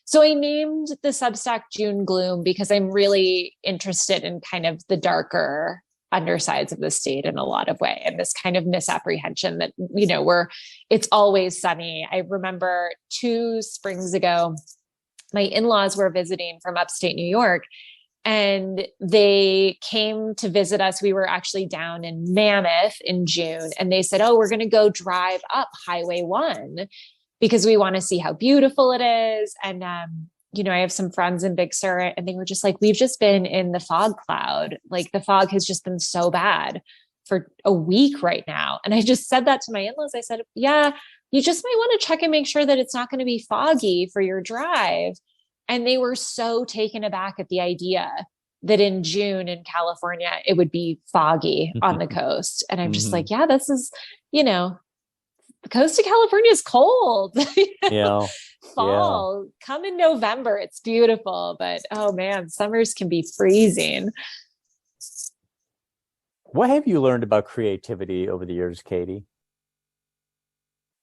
So I named the Substack June Gloom because I'm really interested in kind of the darker undersides of the state in a lot of way. And this kind of misapprehension that, it's always sunny. I remember 2 springs ago, my in-laws were visiting from upstate New York, and they came to visit us. We were actually down in Mammoth in June, and they said, oh, we're going to go drive up Highway 1 because we want to see how beautiful it is. And, I have some friends in Big Sur, and they were just like, we've just been in the fog cloud. Like the fog has just been so bad for a week right now. And I just said that to my in-laws. I said, yeah, you just might want to check and make sure that it's not going to be foggy for your drive. And they were so taken aback at the idea that in June in California, it would be foggy on the coast. And I'm just like, yeah, this is, the coast of California is cold. Fall, come in November. It's beautiful. But oh man, summers can be freezing. What have you learned about creativity over the years, Katy?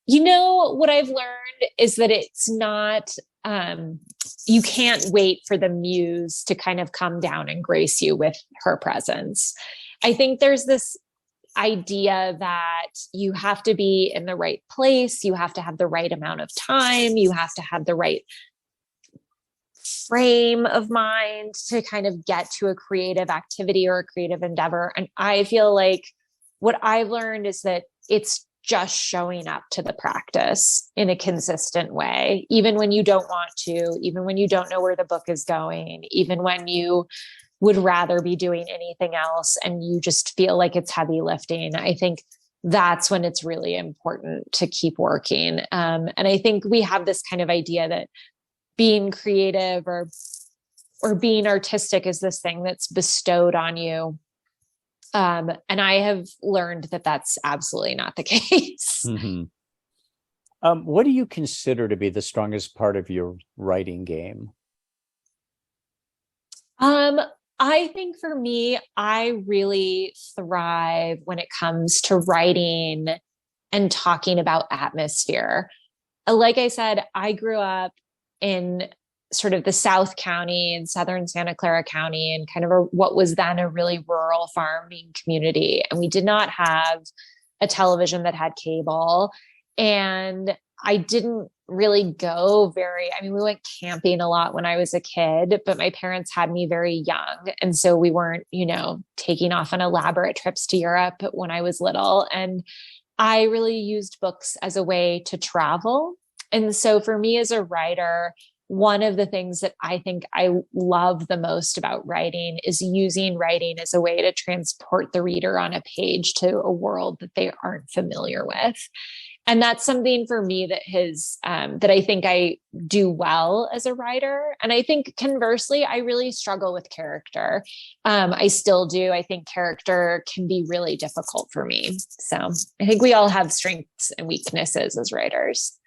What I've learned is that it's not, you can't wait for the muse to kind of come down and grace you with her presence. I think there's this idea that you have to be in the right place. You have to have the right amount of time. You have to have the right frame of mind to kind of get to a creative activity or a creative endeavor. And I feel like what I've learned is that it's just showing up to the practice in a consistent way, even when you don't want to, even when you don't know where the book is going, even when you would rather be doing anything else and you just feel like it's heavy lifting. I think that's when it's really important to keep working. And I think we have this kind of idea that being creative or being artistic is this thing that's bestowed on you. And I have learned that that's absolutely not the case. Mm-hmm. What do you consider to be the strongest part of your writing game? I think for me, I really thrive when it comes to writing and talking about atmosphere. Like I said, I grew up in sort of the South County and Southern Santa Clara County and kind of what was then a really rural farming community. And we did not have a television that had cable. And I didn't really go we went camping a lot when I was a kid, but my parents had me very young. And so we weren't, taking off on elaborate trips to Europe when I was little. And I really used books as a way to travel. And so for me as a writer, one of the things that I think I love the most about writing is using writing as a way to transport the reader on a page to a world that they aren't familiar with. And that's something for me that I think I do well as a writer. And I think conversely, I really struggle with character. I still do. I think character can be really difficult for me. So I think we all have strengths and weaknesses as writers.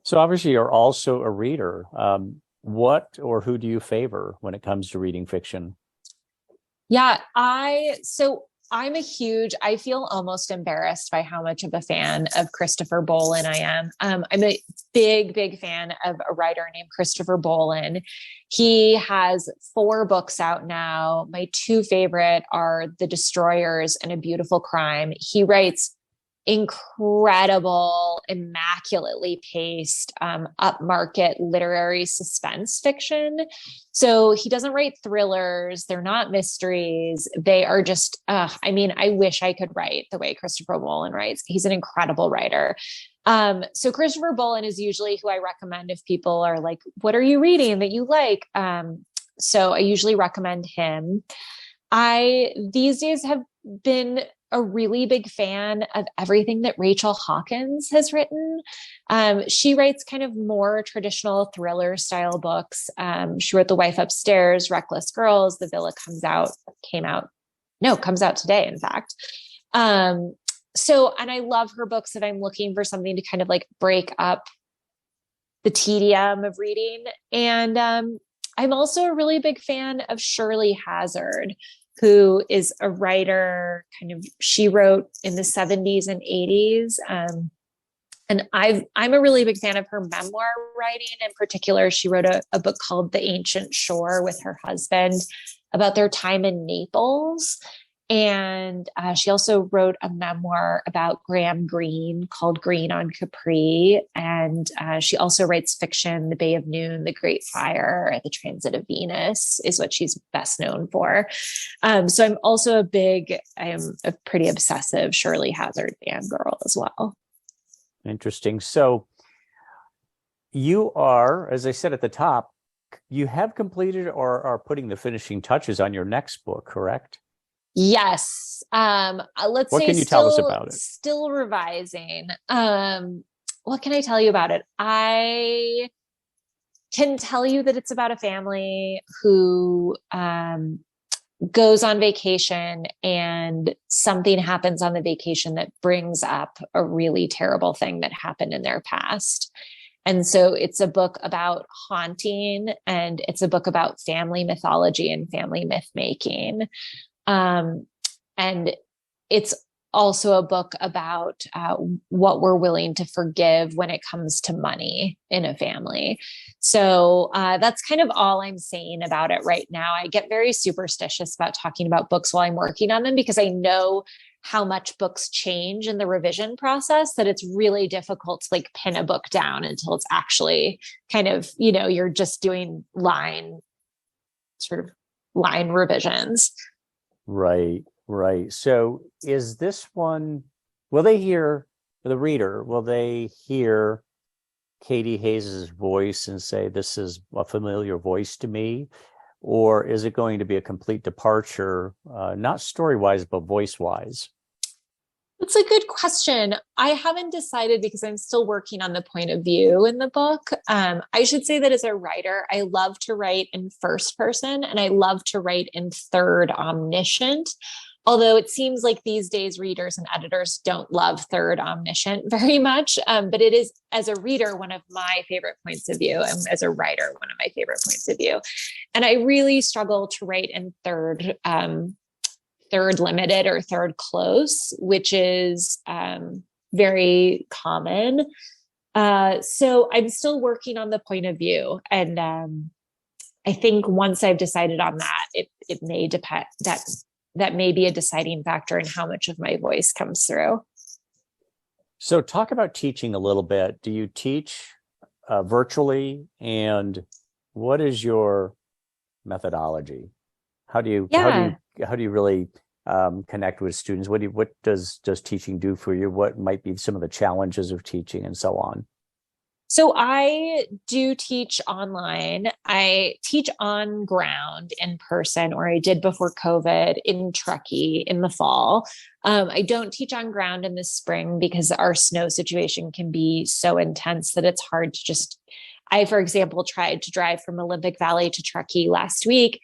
So obviously you're also a reader. What or who do you favor when it comes to reading fiction? Yeah, I feel almost embarrassed by how much of a fan of Christopher Bolin I am. I'm a big, big fan of a writer named Christopher Bolin. He has 4 books out now. My 2 favorite are The Destroyers and A Beautiful Crime. He writes incredible, immaculately paced, upmarket literary suspense fiction. So he doesn't write thrillers. They're not mysteries. They are just, I wish I could write the way Christopher Bolin writes. He's an incredible writer. So Christopher Bolin is usually who I recommend if people are like, what are you reading that you like? So I usually recommend him. I, these days, have been a really big fan of everything that Rachel Hawkins has written. She writes kind of more traditional thriller style books. She wrote The Wife Upstairs, Reckless Girls, The Villa comes out today, in fact. And I love her books that I'm looking for something to kind of like break up the tedium of reading. And I'm also a really big fan of Shirley Hazard, who is a writer, she wrote in the 70s and 80s. And I'm a really big fan of her memoir writing. In particular, she wrote a book called The Ancient Shore with her husband about their time in Naples. And she also wrote a memoir about Graham Greene called Green on Capri. And she also writes fiction, The Bay of Noon, The Great Fire, The Transit of Venus is what she's best known for. So I am a pretty obsessive Shirley Hazard fangirl as well. Interesting. So you are, as I said at the top, you have completed or are putting the finishing touches on your next book, correct? Yes. What can you tell us about it? Still revising. What can I tell you about it? I can tell you that it's about a family who goes on vacation and something happens on the vacation that brings up a really terrible thing that happened in their past. And so it's a book about haunting, and it's a book about family mythology and family myth making. And it's also a book about what we're willing to forgive when it comes to money in a family. So that's kind of all I'm saying about it right now. I get very superstitious about talking about books while I'm working on them because I know how much books change in the revision process that it's really difficult to like pin a book down until it's actually kind of, you're just doing line revisions. Right, right. So is this one, will they hear Katy Hays's voice and say, this is a familiar voice to me? Or is it going to be a complete departure, not story-wise, but voice-wise? That's a good question. I haven't decided because I'm still working on the point of view in the book. I should say that as a writer, I love to write in first person and I love to write in third omniscient. Although it seems like these days readers and editors don't love third omniscient very much. But it is, as a reader, one of my favorite points of view, and as a writer, one of my favorite points of view. And I really struggle to write in third limited or third close, which is very common. So I'm still working on the point of view. And I think once I've decided on that, it may depend, that may be a deciding factor in how much of my voice comes through. So talk about teaching a little bit. Do you teach virtually, and what is your methodology? How do you really connect with students? What does teaching do for you? What might be some of the challenges of teaching, and so on? So I do teach online. I teach on ground in person, or I did before COVID in Truckee in the fall. I don't teach on ground in the spring because our snow situation can be so intense that it's hard to I, for example, tried to drive from Olympic Valley to Truckee last week.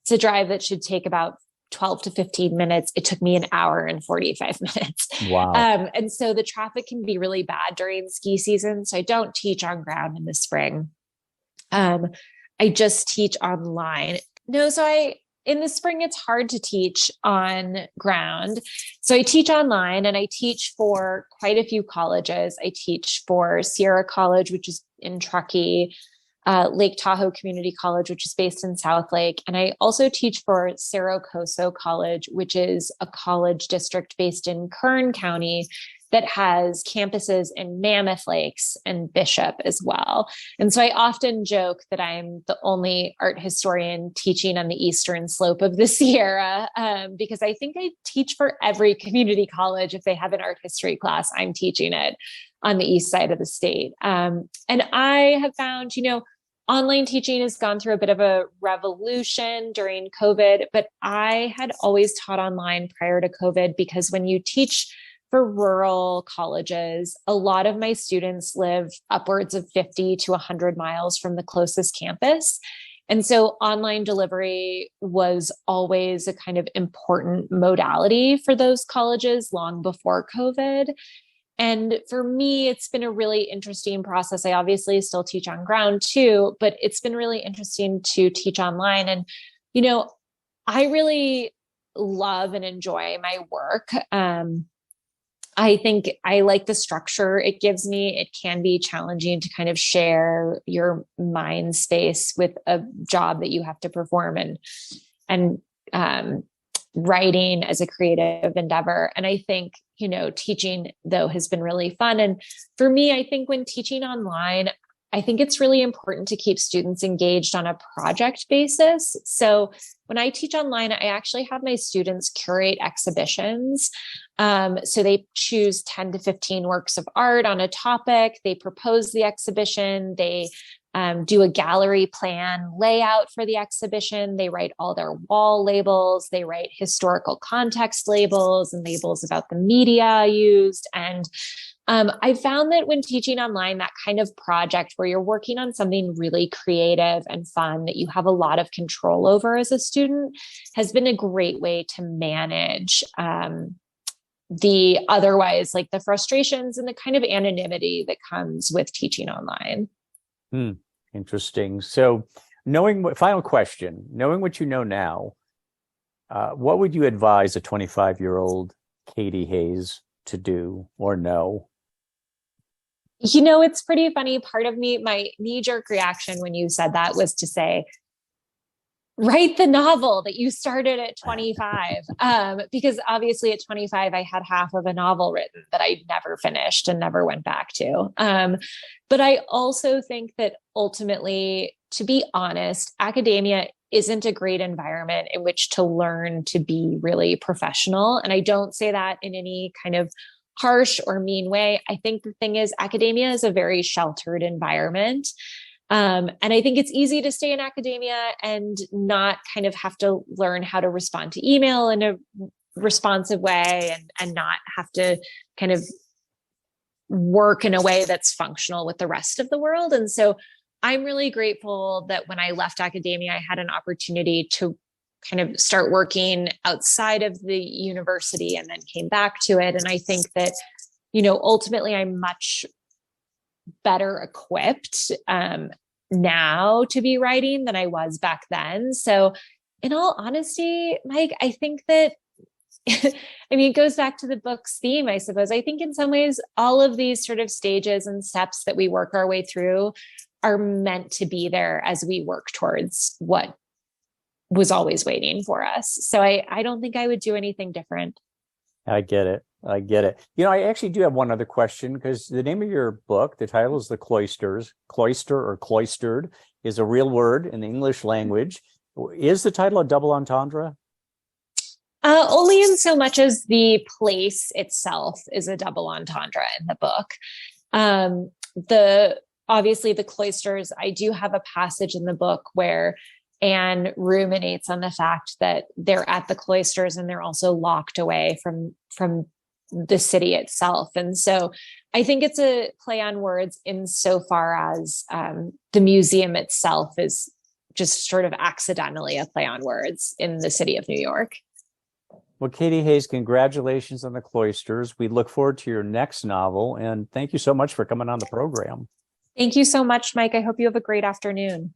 It's a drive that should take about 12 to 15 minutes. It took me an hour and 45 minutes. Wow. And so the traffic can be really bad during ski season. So I don't teach on ground in the spring. I just teach online. In the spring, it's hard to teach on ground. So I teach online, and I teach for quite a few colleges. I teach for Sierra College, which is in Truckee, Lake Tahoe Community College, which is based in Southlake. And I also teach for Cerro Coso College, which is a college district based in Kern County that has campuses in Mammoth Lakes and Bishop as well. And so I often joke that I'm the only art historian teaching on the eastern slope of the Sierra, because I think I teach for every community college. If they have an art history class, I'm teaching it on the east side of the state. And I have found, online teaching has gone through a bit of a revolution during COVID, but I had always taught online prior to COVID because when you teach for rural colleges, a lot of my students live upwards of 50 to 100 miles from the closest campus. And so online delivery was always a kind of important modality for those colleges long before COVID. And for me, it's been a really interesting process. I obviously still teach on ground too, but it's been really interesting to teach online. And, I really love and enjoy my work. I think I like the structure it gives me. It can be challenging to kind of share your mind space with a job that you have to perform and writing as a creative endeavor. And I think, teaching though has been really fun. And for me, I think when teaching online, I think it's really important to keep students engaged on a project basis. So when I teach online, I actually have my students curate exhibitions. So they choose 10 to 15 works of art on a topic. They propose the exhibition. They do a gallery plan layout for the exhibition. They write all their wall labels. They write historical context labels and labels about the media used. And I found that when teaching online, that kind of project where you're working on something really creative and fun that you have a lot of control over as a student has been a great way to manage the otherwise like the frustrations and the kind of anonymity that comes with teaching online. Interesting. So final question, knowing what you know now, what would you advise a 25-year-old Katy Hays to do or know? It's pretty funny. Part of me, my knee-jerk reaction when you said that was to say, write the novel that you started at 25. Because obviously at 25, I had half of a novel written that I never finished and never went back to. But I also think that ultimately, to be honest, academia isn't a great environment in which to learn to be really professional. And I don't say that in any kind of harsh or mean way. I think the thing is, academia is a very sheltered environment. And I think it's easy to stay in academia and not kind of have to learn how to respond to email in a responsive way, and not have to kind of work in a way that's functional with the rest of the world. And so I'm really grateful that when I left academia, I had an opportunity to kind of start working outside of the university and then came back to it. And I think that, ultimately I'm much better equipped now to be writing than I was back then. So in all honesty, Mike, I think that, it goes back to the book's theme, I suppose. I think in some ways, all of these sort of stages and steps that we work our way through are meant to be there as we work towards what was always waiting for us. So I don't think I would do anything different. I get it. I I actually do have one other question, because the name of your book, the title is The Cloisters. Cloister or cloistered is a real word in the English language. Is the title a double entendre? Only in so much as the place itself is a double entendre in the book. Obviously the cloisters, I do have a passage in the book where Anne ruminates on the fact that they're at the cloisters and they're also locked away from the city itself. And so I think it's a play on words insofar as the museum itself is just sort of accidentally a play on words in the city of New York. Well, Katy Hays, congratulations on The Cloisters. We look forward to your next novel, and thank you so much for coming on the program. Thank you so much, Mike. I hope you have a great afternoon.